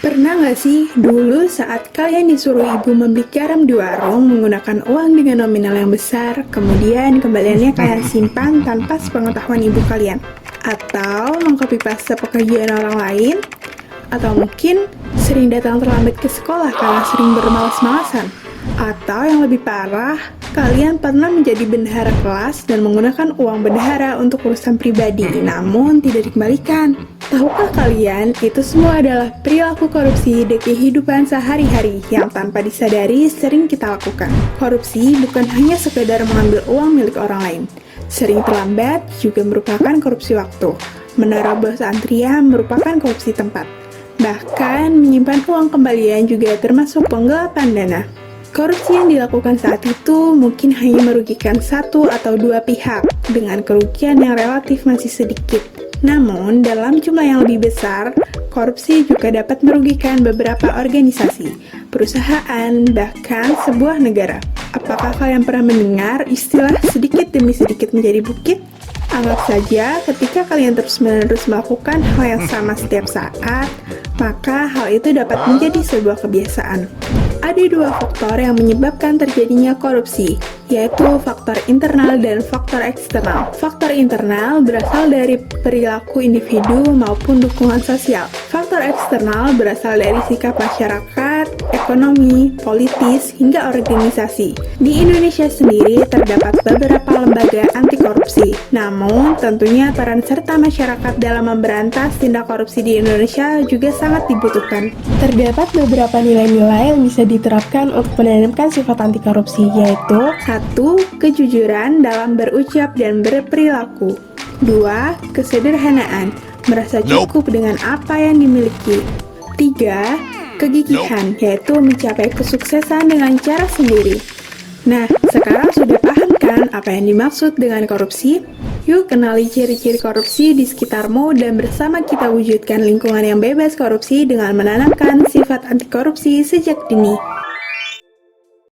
Pernah nggak sih dulu saat kalian disuruh ibu membeli garam di warung menggunakan uang dengan nominal yang besar, kemudian kembaliannya kalian simpan tanpa sepengetahuan ibu kalian? Atau mengcopy paste pekerjaan orang lain? Atau mungkin sering datang terlambat ke sekolah karena sering bermalas-malasan? Atau yang lebih parah, kalian pernah menjadi bendahara kelas dan menggunakan uang bendahara untuk urusan pribadi, namun tidak dikembalikan. Tahukah kalian, itu semua adalah perilaku korupsi di kehidupan sehari-hari yang tanpa disadari sering kita lakukan. Korupsi bukan hanya sekedar mengambil uang milik orang lain. Sering terlambat juga merupakan korupsi waktu. Menerobos antrian merupakan korupsi tempat. Bahkan menyimpan uang kembalian juga termasuk penggelapan dana. Korupsi yang dilakukan saat itu mungkin hanya merugikan satu atau dua pihak dengan kerugian yang relatif masih sedikit. Namun, dalam jumlah yang lebih besar, korupsi juga dapat merugikan beberapa organisasi, perusahaan, bahkan sebuah negara. Apakah kalian pernah mendengar istilah sedikit demi sedikit menjadi bukit? Anggap saja ketika kalian terus-menerus melakukan hal yang sama setiap saat, maka hal itu dapat menjadi sebuah kebiasaan. Ada dua faktor yang menyebabkan terjadinya korupsi, yaitu faktor internal dan faktor eksternal. Faktor internal berasal dari perilaku individu maupun dukungan sosial. Faktor eksternal berasal dari sikap masyarakat, ekonomi, politis, hingga organisasi. Di Indonesia sendiri terdapat beberapa lembaga anti korupsi. Namun, tentunya peran serta masyarakat dalam memberantas tindak korupsi di Indonesia juga sangat dibutuhkan. Terdapat beberapa nilai-nilai yang bisa diterapkan untuk menanamkan sifat anti korupsi, yaitu 1. Kejujuran dalam berucap dan berperilaku. 2. Kesederhanaan, merasa cukup dengan apa yang dimiliki. 3. Kegigihan, yaitu mencapai kesuksesan dengan cara sendiri. Nah, sekarang sudah paham kan apa yang dimaksud dengan korupsi? Yuk kenali ciri-ciri korupsi di sekitarmu dan bersama kita wujudkan lingkungan yang bebas korupsi dengan menanamkan sifat anti korupsi sejak dini.